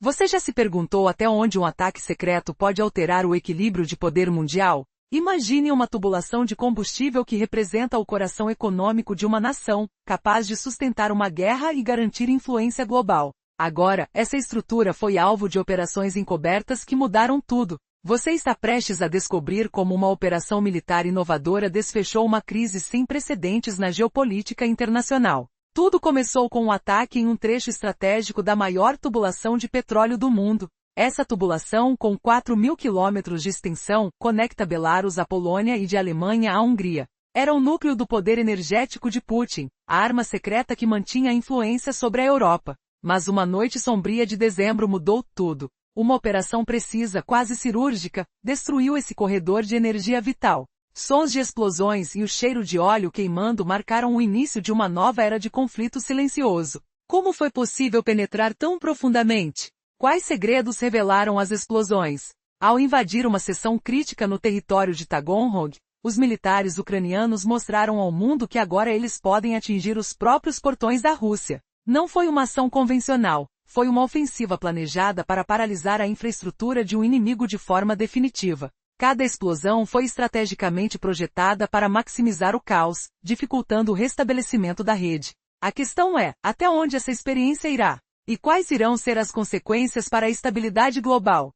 Você já se perguntou até onde um ataque secreto pode alterar o equilíbrio de poder mundial? Imagine uma tubulação de combustível que representa o coração econômico de uma nação, capaz de sustentar uma guerra e garantir influência global. Agora, essa estrutura foi alvo de operações encobertas que mudaram tudo. Você está prestes a descobrir como uma operação militar inovadora desfechou uma crise sem precedentes na geopolítica internacional. Tudo começou com um ataque em um trecho estratégico da maior tubulação de petróleo do mundo. Essa tubulação, com 4.000 quilômetros de extensão, conecta Belarus à Polônia e de Alemanha à Hungria. Era o núcleo do poder energético de Putin, a arma secreta que mantinha a influência sobre a Europa. Mas uma noite sombria de dezembro mudou tudo. Uma operação precisa, quase cirúrgica, destruiu esse corredor de energia vital. Sons de explosões e o cheiro de óleo queimando marcaram o início de uma nova era de conflito silencioso. Como foi possível penetrar tão profundamente? Quais segredos revelaram as explosões? Ao invadir uma seção crítica no território de Tagonrog, os militares ucranianos mostraram ao mundo que agora eles podem atingir os próprios portões da Rússia. Não foi uma ação convencional, foi uma ofensiva planejada para paralisar a infraestrutura de um inimigo de forma definitiva. Cada explosão foi estrategicamente projetada para maximizar o caos, dificultando o restabelecimento da rede. A questão é, até onde essa experiência irá? E quais irão ser as consequências para a estabilidade global?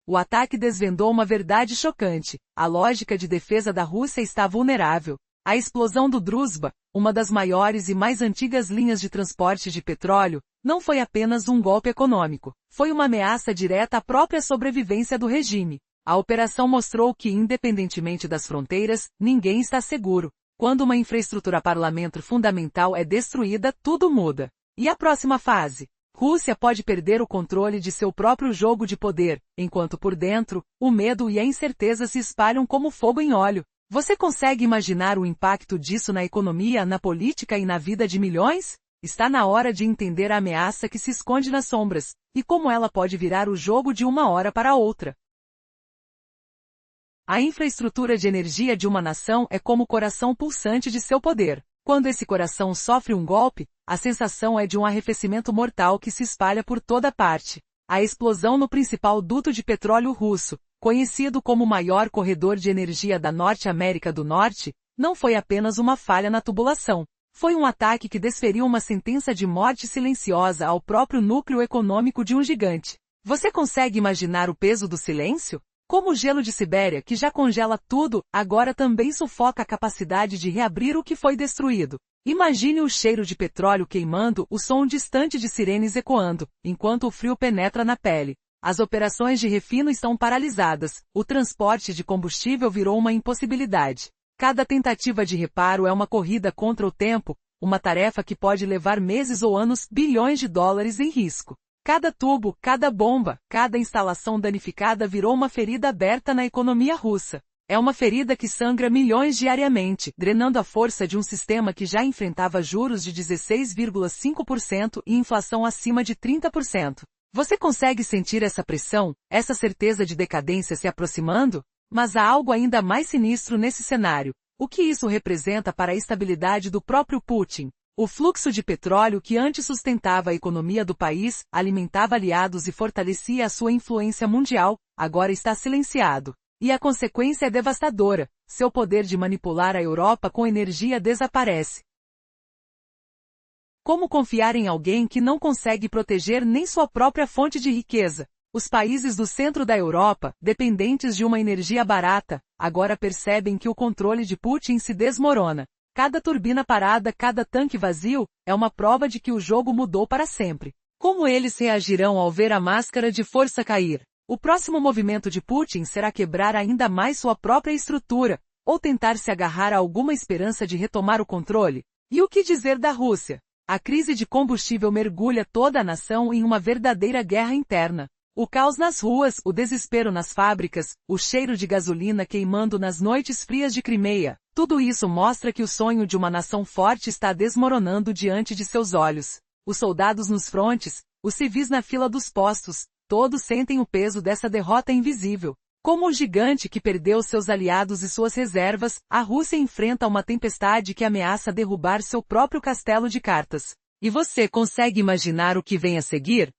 O ataque desvendou uma verdade chocante. A lógica de defesa da Rússia está vulnerável. A explosão do Druzhba, uma das maiores e mais antigas linhas de transporte de petróleo, não foi apenas um golpe econômico. Foi uma ameaça direta à própria sobrevivência do regime. A operação mostrou que, independentemente das fronteiras, ninguém está seguro. Quando uma infraestrutura parlamentar fundamental é destruída, tudo muda. E a próxima fase? Rússia pode perder o controle de seu próprio jogo de poder, enquanto por dentro, o medo e a incerteza se espalham como fogo em óleo. Você consegue imaginar o impacto disso na economia, na política e na vida de milhões? Está na hora de entender a ameaça que se esconde nas sombras, e como ela pode virar o jogo de uma hora para outra. A infraestrutura de energia de uma nação é como o coração pulsante de seu poder. Quando esse coração sofre um golpe, a sensação é de um arrefecimento mortal que se espalha por toda parte. A explosão no principal duto de petróleo russo, conhecido como o maior corredor de energia da Norte América do Norte, não foi apenas uma falha na tubulação. Foi um ataque que desferiu uma sentença de morte silenciosa ao próprio núcleo econômico de um gigante. Você consegue imaginar o peso do silêncio? Como o gelo de Sibéria, que já congela tudo, agora também sufoca a capacidade de reabrir o que foi destruído. Imagine o cheiro de petróleo queimando, o som distante de sirenes ecoando, enquanto o frio penetra na pele. As operações de refino estão paralisadas, o transporte de combustível virou uma impossibilidade. Cada tentativa de reparo é uma corrida contra o tempo, uma tarefa que pode levar meses ou anos, bilhões de dólares em risco. Cada tubo, cada bomba, cada instalação danificada virou uma ferida aberta na economia russa. É uma ferida que sangra milhões diariamente, drenando a força de um sistema que já enfrentava juros de 16,5% e inflação acima de 30%. Você consegue sentir essa pressão, essa certeza de decadência se aproximando? Mas há algo ainda mais sinistro nesse cenário. O que isso representa para a estabilidade do próprio Putin? O fluxo de petróleo que antes sustentava a economia do país, alimentava aliados e fortalecia a sua influência mundial, agora está silenciado. E a consequência é devastadora. Seu poder de manipular a Europa com energia desaparece. Como confiar em alguém que não consegue proteger nem sua própria fonte de riqueza? Os países do centro da Europa, dependentes de uma energia barata, agora percebem que o controle de Putin se desmorona. Cada turbina parada, cada tanque vazio, é uma prova de que o jogo mudou para sempre. Como eles reagirão ao ver a máscara de força cair? O próximo movimento de Putin será quebrar ainda mais sua própria estrutura, ou tentar se agarrar a alguma esperança de retomar o controle? E o que dizer da Rússia? A crise de combustível mergulha toda a nação em uma verdadeira guerra interna. O caos nas ruas, o desespero nas fábricas, o cheiro de gasolina queimando nas noites frias de Crimeia, tudo isso mostra que o sonho de uma nação forte está desmoronando diante de seus olhos. Os soldados nos frontes, os civis na fila dos postos, todos sentem o peso dessa derrota invisível. Como o gigante que perdeu seus aliados e suas reservas, a Rússia enfrenta uma tempestade que ameaça derrubar seu próprio castelo de cartas. E você consegue imaginar o que vem a seguir?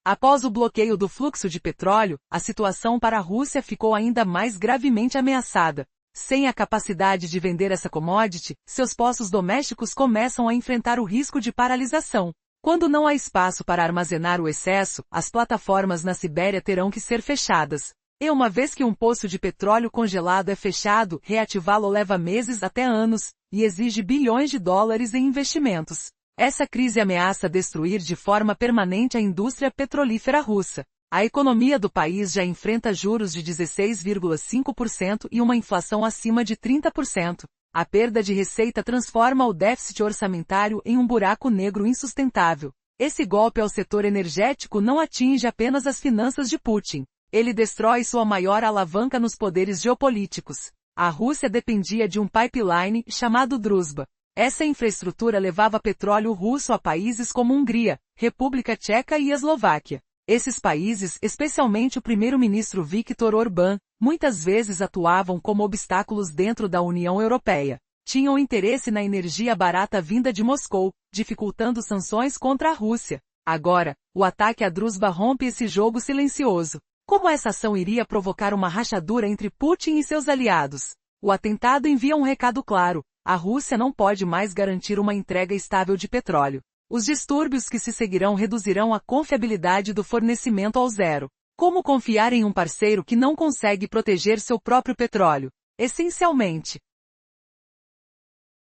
Após o bloqueio do fluxo de petróleo, a situação para a Rússia ficou ainda mais gravemente ameaçada. Sem a capacidade de vender essa commodity, seus poços domésticos começam a enfrentar o risco de paralisação. Quando não há espaço para armazenar o excesso, as plataformas na Sibéria terão que ser fechadas. E uma vez que um poço de petróleo congelado é fechado, reativá-lo leva meses até anos, e exige bilhões de dólares em investimentos. Essa crise ameaça destruir de forma permanente a indústria petrolífera russa. A economia do país já enfrenta juros de 16,5% e uma inflação acima de 30%. A perda de receita transforma o déficit orçamentário em um buraco negro insustentável. Esse golpe ao setor energético não atinge apenas as finanças de Putin. Ele destrói sua maior alavanca nos poderes geopolíticos. A Rússia dependia de um pipeline chamado Druzhba. Essa infraestrutura levava petróleo russo a países como Hungria, República Tcheca e Eslováquia. Esses países, especialmente o primeiro-ministro Viktor Orbán, muitas vezes atuavam como obstáculos dentro da União Europeia. Tinham interesse na energia barata vinda de Moscou, dificultando sanções contra a Rússia. Agora, o ataque a Druzhba rompe esse jogo silencioso. Como essa ação iria provocar uma rachadura entre Putin e seus aliados? O atentado envia um recado claro: a Rússia não pode mais garantir uma entrega estável de petróleo. Os distúrbios que se seguirão reduzirão a confiabilidade do fornecimento ao zero. Como confiar em um parceiro que não consegue proteger seu próprio petróleo? Essencialmente,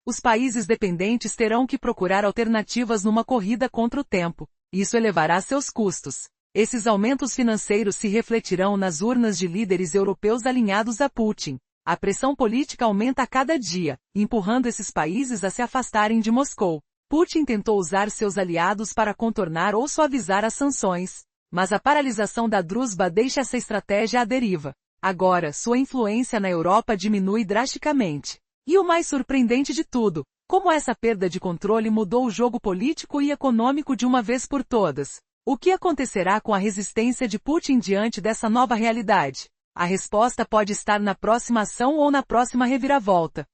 os países dependentes terão que procurar alternativas numa corrida contra o tempo. Isso elevará seus custos. Esses aumentos financeiros se refletirão nas urnas de líderes europeus alinhados a Putin. A pressão política aumenta a cada dia, empurrando esses países a se afastarem de Moscou. Putin tentou usar seus aliados para contornar ou suavizar as sanções. Mas a paralisação da Druzhba deixa essa estratégia à deriva. Agora, sua influência na Europa diminui drasticamente. E o mais surpreendente de tudo, como essa perda de controle mudou o jogo político e econômico de uma vez por todas. O que acontecerá com a resistência de Putin diante dessa nova realidade? A resposta pode estar na próxima ação ou na próxima reviravolta.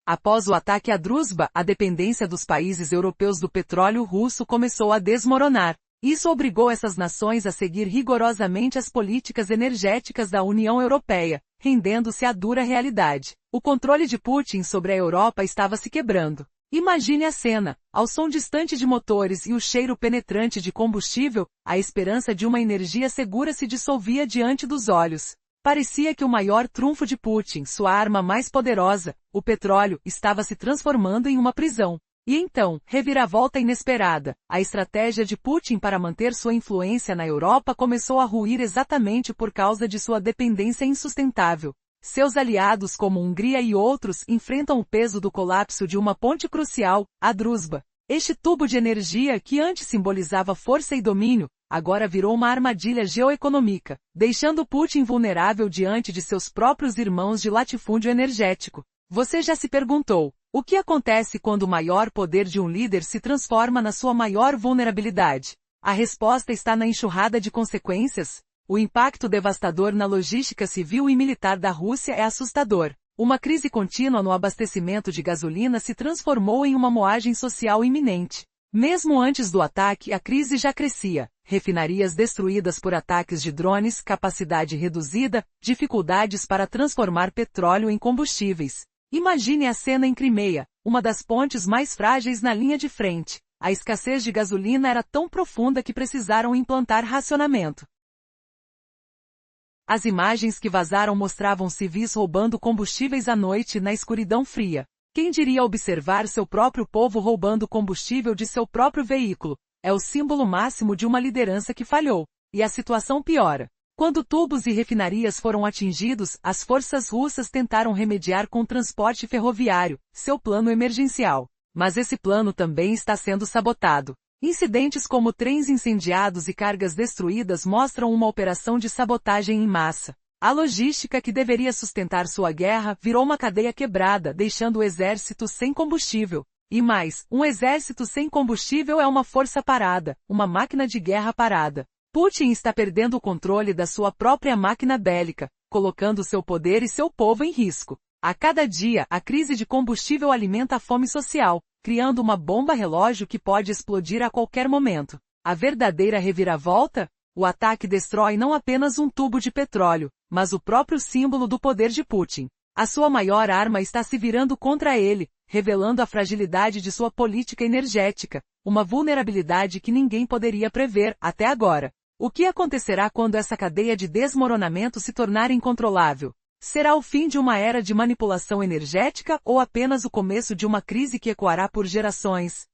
Após o ataque à Druzhba, a dependência dos países europeus do petróleo russo começou a desmoronar. Isso obrigou essas nações a seguir rigorosamente as políticas energéticas da União Europeia, rendendo-se à dura realidade. O controle de Putin sobre a Europa estava se quebrando. Imagine a cena, ao som distante de motores e o cheiro penetrante de combustível, a esperança de uma energia segura se dissolvia diante dos olhos. Parecia que o maior trunfo de Putin, sua arma mais poderosa, o petróleo, estava se transformando em uma prisão. E então, reviravolta inesperada, a estratégia de Putin para manter sua influência na Europa começou a ruir exatamente por causa de sua dependência insustentável. Seus aliados como Hungria e outros enfrentam o peso do colapso de uma ponte crucial, a Druzhba. Este tubo de energia que antes simbolizava força e domínio, agora virou uma armadilha geoeconômica, deixando Putin vulnerável diante de seus próprios irmãos de latifúndio energético. Você já se perguntou, o que acontece quando o maior poder de um líder se transforma na sua maior vulnerabilidade? A resposta está na enxurrada de consequências. O impacto devastador na logística civil e militar da Rússia é assustador. Uma crise contínua no abastecimento de gasolina se transformou em uma moagem social iminente. Mesmo antes do ataque, a crise já crescia. Refinarias destruídas por ataques de drones, capacidade reduzida, dificuldades para transformar petróleo em combustíveis. Imagine a cena em Crimeia, uma das pontes mais frágeis na linha de frente. A escassez de gasolina era tão profunda que precisaram implantar racionamento. As imagens que vazaram mostravam civis roubando combustíveis à noite na escuridão fria. Quem diria observar seu próprio povo roubando combustível de seu próprio veículo? É o símbolo máximo de uma liderança que falhou. E a situação piora. Quando tubos e refinarias foram atingidos, as forças russas tentaram remediar com transporte ferroviário, seu plano emergencial. Mas esse plano também está sendo sabotado. Incidentes como trens incendiados e cargas destruídas mostram uma operação de sabotagem em massa. A logística que deveria sustentar sua guerra virou uma cadeia quebrada, deixando o exército sem combustível. E mais, um exército sem combustível é uma força parada, uma máquina de guerra parada. Putin está perdendo o controle da sua própria máquina bélica, colocando seu poder e seu povo em risco. A cada dia, a crise de combustível alimenta a fome social, criando uma bomba-relógio que pode explodir a qualquer momento. A verdadeira reviravolta? O ataque destrói não apenas um tubo de petróleo, mas o próprio símbolo do poder de Putin. A sua maior arma está se virando contra ele, revelando a fragilidade de sua política energética, uma vulnerabilidade que ninguém poderia prever, até agora. O que acontecerá quando essa cadeia de desmoronamento se tornar incontrolável? Será o fim de uma era de manipulação energética ou apenas o começo de uma crise que ecoará por gerações?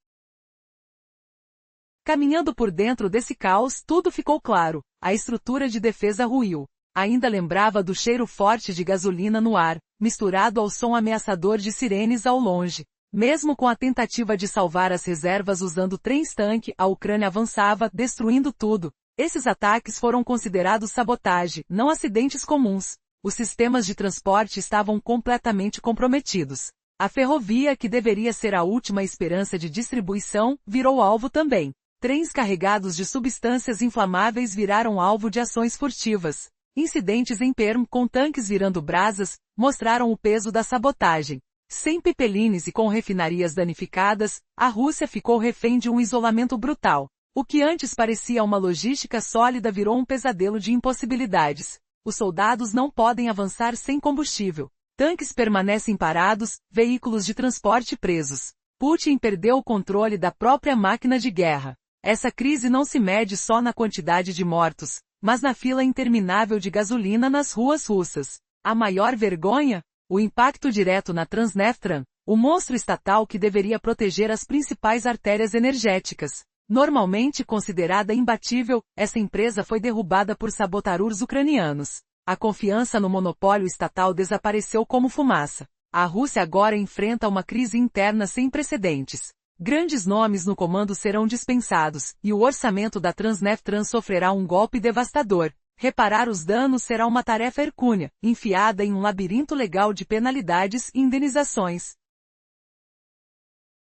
Caminhando por dentro desse caos, tudo ficou claro. A estrutura de defesa ruiu. Ainda lembrava do cheiro forte de gasolina no ar, misturado ao som ameaçador de sirenes ao longe. Mesmo com a tentativa de salvar as reservas usando trens-tanque, a Ucrânia avançava, destruindo tudo. Esses ataques foram considerados sabotagem, não acidentes comuns. Os sistemas de transporte estavam completamente comprometidos. A ferrovia, que deveria ser a última esperança de distribuição, virou alvo também. Trens carregados de substâncias inflamáveis viraram alvo de ações furtivas. Incidentes em Perm, com tanques virando brasas, mostraram o peso da sabotagem. Sem pipelines e com refinarias danificadas, a Rússia ficou refém de um isolamento brutal. O que antes parecia uma logística sólida virou um pesadelo de impossibilidades. Os soldados não podem avançar sem combustível. Tanques permanecem parados, veículos de transporte presos. Putin perdeu o controle da própria máquina de guerra. Essa crise não se mede só na quantidade de mortos, mas na fila interminável de gasolina nas ruas russas. A maior vergonha? O impacto direto na Transnefteran, o monstro estatal que deveria proteger as principais artérias energéticas. Normalmente considerada imbatível, essa empresa foi derrubada por sabotarus ucranianos. A confiança no monopólio estatal desapareceu como fumaça. A Rússia agora enfrenta uma crise interna sem precedentes. Grandes nomes no comando serão dispensados, e o orçamento da Transnefteran sofrerá um golpe devastador. Reparar os danos será uma tarefa hercúlea, enfiada em um labirinto legal de penalidades e indenizações.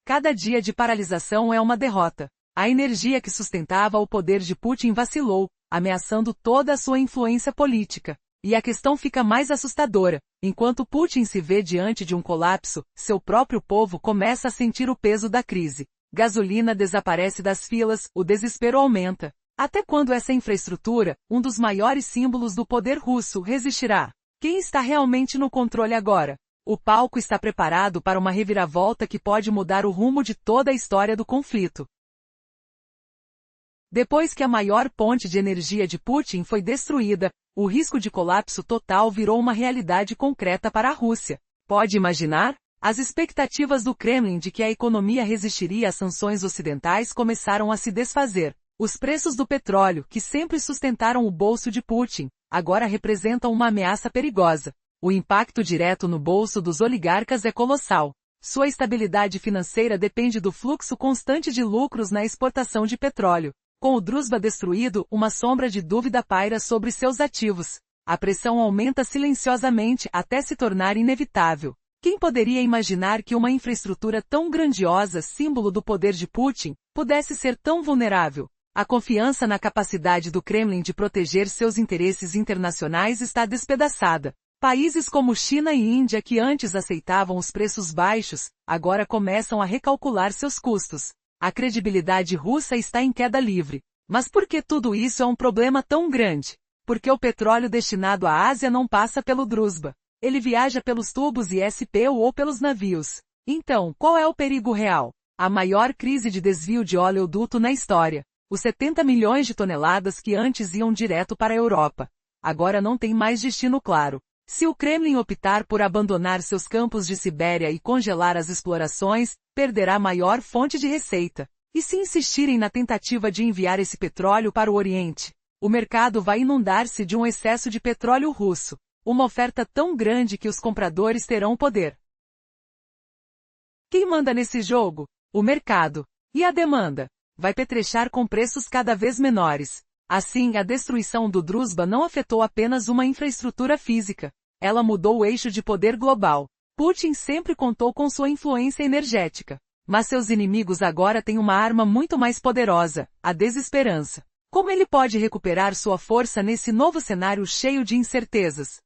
Cada dia de paralisação é uma derrota. A energia que sustentava o poder de Putin vacilou, ameaçando toda a sua influência política. E a questão fica mais assustadora. Enquanto Putin se vê diante de um colapso, seu próprio povo começa a sentir o peso da crise. Gasolina desaparece das filas, o desespero aumenta. Até quando essa infraestrutura, um dos maiores símbolos do poder russo, resistirá? Quem está realmente no controle agora? O palco está preparado para uma reviravolta que pode mudar o rumo de toda a história do conflito. Depois que a maior ponte de energia de Putin foi destruída, o risco de colapso total virou uma realidade concreta para a Rússia. Pode imaginar? As expectativas do Kremlin de que a economia resistiria às sanções ocidentais começaram a se desfazer. Os preços do petróleo, que sempre sustentaram o bolso de Putin, agora representam uma ameaça perigosa. O impacto direto no bolso dos oligarcas é colossal. Sua estabilidade financeira depende do fluxo constante de lucros na exportação de petróleo. Com o Druzhba destruído, uma sombra de dúvida paira sobre seus ativos. A pressão aumenta silenciosamente até se tornar inevitável. Quem poderia imaginar que uma infraestrutura tão grandiosa, símbolo do poder de Putin, pudesse ser tão vulnerável? A confiança na capacidade do Kremlin de proteger seus interesses internacionais está despedaçada. Países como China e Índia, que antes aceitavam os preços baixos, agora começam a recalcular seus custos. A credibilidade russa está em queda livre. Mas por que tudo isso é um problema tão grande? Porque o petróleo destinado à Ásia não passa pelo Druzhba. Ele viaja pelos tubos ISPU ou pelos navios. Então, qual é o perigo real? A maior crise de desvio de oleoduto na história. Os 70 milhões de toneladas que antes iam direto para a Europa. Agora não tem mais destino claro. Se o Kremlin optar por abandonar seus campos de Sibéria e congelar as explorações, perderá a maior fonte de receita. E se insistirem na tentativa de enviar esse petróleo para o Oriente? O mercado vai inundar-se de um excesso de petróleo russo. Uma oferta tão grande que os compradores terão poder. Quem manda nesse jogo? O mercado. E a demanda? Vai petrechar com preços cada vez menores. Assim, a destruição do Druzhba não afetou apenas uma infraestrutura física. Ela mudou o eixo de poder global. Putin sempre contou com sua influência energética. Mas seus inimigos agora têm uma arma muito mais poderosa, a desesperança. Como ele pode recuperar sua força nesse novo cenário cheio de incertezas?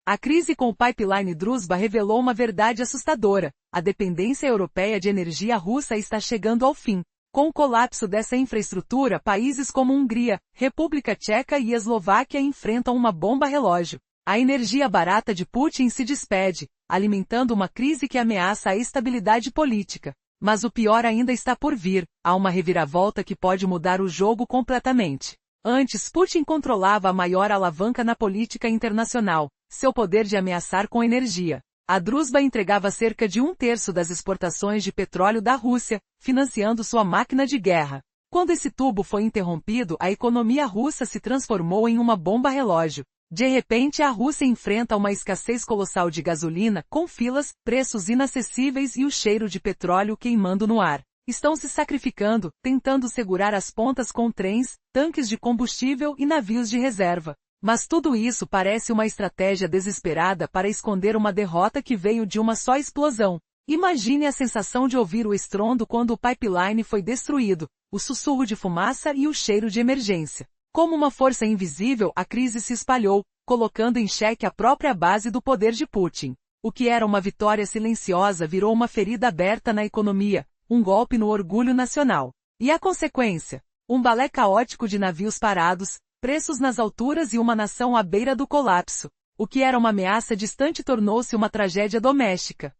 A crise com o pipeline Druzhba revelou uma verdade assustadora. A dependência europeia de energia russa está chegando ao fim. Com o colapso dessa infraestrutura, países como Hungria, República Tcheca e Eslováquia enfrentam uma bomba relógio. A energia barata de Putin se despede, alimentando uma crise que ameaça a estabilidade política. Mas o pior ainda está por vir. Há uma reviravolta que pode mudar o jogo completamente. Antes, Putin controlava a maior alavanca na política internacional, seu poder de ameaçar com energia. A Druzhba entregava cerca de 1/3 das exportações de petróleo da Rússia, financiando sua máquina de guerra. Quando esse tubo foi interrompido, a economia russa se transformou em uma bomba relógio. De repente, a Rússia enfrenta uma escassez colossal de gasolina, com filas, preços inacessíveis e o cheiro de petróleo queimando no ar. Estão se sacrificando, tentando segurar as pontas com trens, tanques de combustível e navios de reserva. Mas tudo isso parece uma estratégia desesperada para esconder uma derrota que veio de uma só explosão. Imagine a sensação de ouvir o estrondo quando o pipeline foi destruído, o sussurro de fumaça e o cheiro de emergência. Como uma força invisível, a crise se espalhou, colocando em xeque a própria base do poder de Putin. O que era uma vitória silenciosa virou uma ferida aberta na economia, um golpe no orgulho nacional. E a consequência? Um balé caótico de navios parados, preços nas alturas e uma nação à beira do colapso. O que era uma ameaça distante tornou-se uma tragédia doméstica.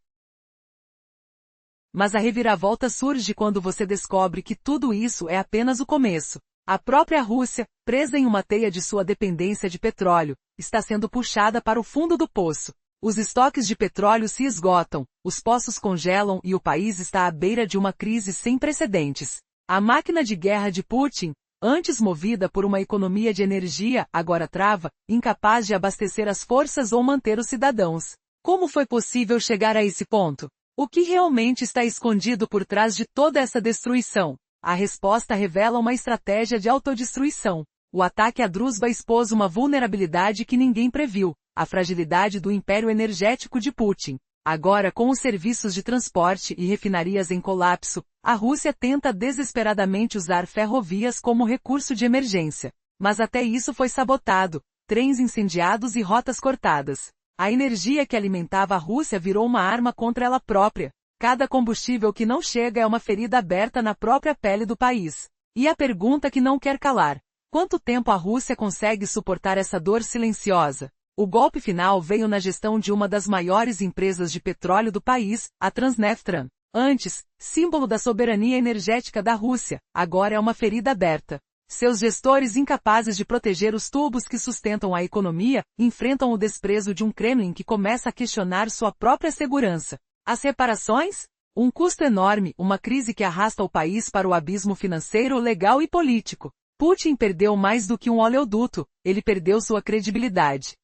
Mas a reviravolta surge quando você descobre que tudo isso é apenas o começo. A própria Rússia, presa em uma teia de sua dependência de petróleo, está sendo puxada para o fundo do poço. Os estoques de petróleo se esgotam, os poços congelam e o país está à beira de uma crise sem precedentes. A máquina de guerra de Putin, antes movida por uma economia de energia, agora trava, incapaz de abastecer as forças ou manter os cidadãos. Como foi possível chegar a esse ponto? O que realmente está escondido por trás de toda essa destruição? A resposta revela uma estratégia de autodestruição. O ataque à Druzhba expôs uma vulnerabilidade que ninguém previu, a fragilidade do império energético de Putin. Agora, com os serviços de transporte e refinarias em colapso, a Rússia tenta desesperadamente usar ferrovias como recurso de emergência. Mas até isso foi sabotado, trens incendiados e rotas cortadas. A energia que alimentava a Rússia virou uma arma contra ela própria. Cada combustível que não chega é uma ferida aberta na própria pele do país. E a pergunta que não quer calar: quanto tempo a Rússia consegue suportar essa dor silenciosa? O golpe final veio na gestão de uma das maiores empresas de petróleo do país, a Transnefteran. Antes, símbolo da soberania energética da Rússia, agora é uma ferida aberta. Seus gestores, incapazes de proteger os tubos que sustentam a economia, enfrentam o desprezo de um Kremlin que começa a questionar sua própria segurança. As reparações? Um custo enorme, uma crise que arrasta o país para o abismo financeiro, legal e político. Putin perdeu mais do que um oleoduto, ele perdeu sua credibilidade.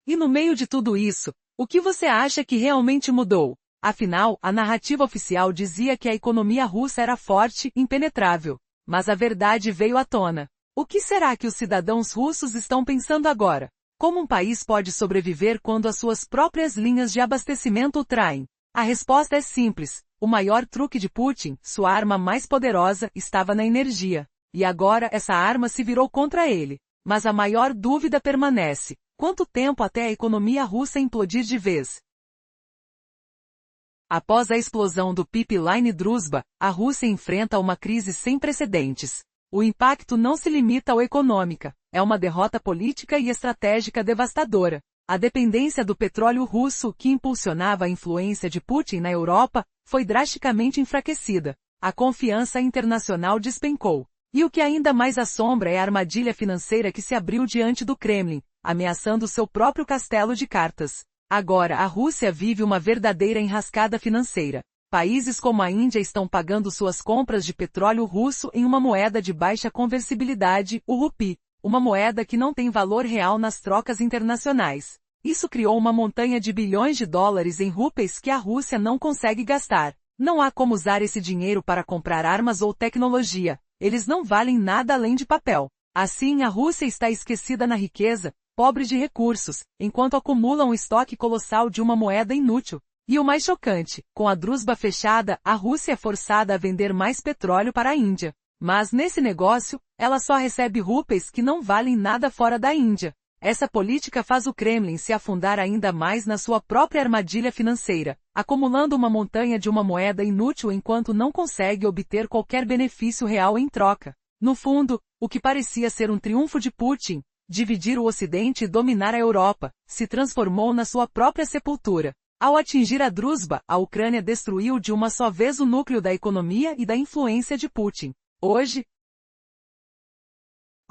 E no meio de tudo isso, o que você acha que realmente mudou? Afinal, a narrativa oficial dizia que a economia russa era forte, impenetrável. Mas a verdade veio à tona. O que será que os cidadãos russos estão pensando agora? Como um país pode sobreviver quando as suas próprias linhas de abastecimento o traem? A resposta é simples. O maior truque de Putin, sua arma mais poderosa, estava na energia. E agora essa arma se virou contra ele. Mas a maior dúvida permanece. Quanto tempo até a economia russa implodir de vez? Após a explosão do pipeline Druzhba, a Rússia enfrenta uma crise sem precedentes. O impacto não se limita ao econômica, é uma derrota política e estratégica devastadora. A dependência do petróleo russo, que impulsionava a influência de Putin na Europa, foi drasticamente enfraquecida. A confiança internacional despencou. E o que ainda mais assombra é a armadilha financeira que se abriu diante do Kremlin, ameaçando seu próprio castelo de cartas. Agora a Rússia vive uma verdadeira enrascada financeira. Países como a Índia estão pagando suas compras de petróleo russo em uma moeda de baixa conversibilidade, o rupi, uma moeda que não tem valor real nas trocas internacionais. Isso criou uma montanha de bilhões de dólares em rúpeis que a Rússia não consegue gastar. Não há como usar esse dinheiro para comprar armas ou tecnologia. Eles não valem nada além de papel. Assim, a Rússia está esquecida na riqueza, pobre de recursos, enquanto acumula um estoque colossal de uma moeda inútil. E o mais chocante, com a Druzhba fechada, a Rússia é forçada a vender mais petróleo para a Índia. Mas nesse negócio, ela só recebe rúpeis que não valem nada fora da Índia. Essa política faz o Kremlin se afundar ainda mais na sua própria armadilha financeira, acumulando uma montanha de uma moeda inútil enquanto não consegue obter qualquer benefício real em troca. No fundo, o que parecia ser um triunfo de Putin, dividir o Ocidente e dominar a Europa, se transformou na sua própria sepultura. Ao atingir a Druzhba, a Ucrânia destruiu de uma só vez o núcleo da economia e da influência de Putin. Hoje,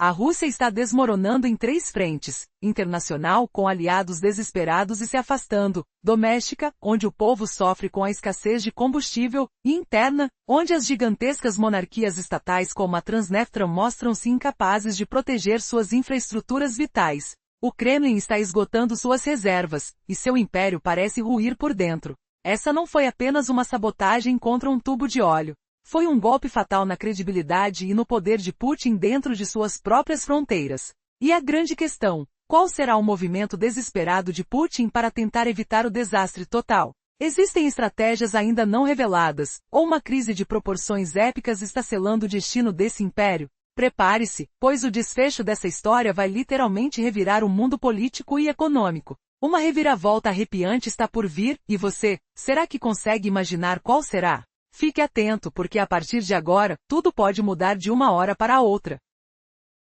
a Rússia está desmoronando em 3 frentes: internacional, com aliados desesperados e se afastando; doméstica, onde o povo sofre com a escassez de combustível; e interna, onde as gigantescas monarquias estatais como a Transnistria mostram-se incapazes de proteger suas infraestruturas vitais. O Kremlin está esgotando suas reservas, e seu império parece ruir por dentro. Essa não foi apenas uma sabotagem contra um tubo de óleo. Foi um golpe fatal na credibilidade e no poder de Putin dentro de suas próprias fronteiras. E a grande questão: qual será o movimento desesperado de Putin para tentar evitar o desastre total? Existem estratégias ainda não reveladas, ou uma crise de proporções épicas está selando o destino desse império? Prepare-se, pois o desfecho dessa história vai literalmente revirar o mundo político e econômico. Uma reviravolta arrepiante está por vir, e você, será que consegue imaginar qual será? Fique atento porque a partir de agora, tudo pode mudar de uma hora para a outra.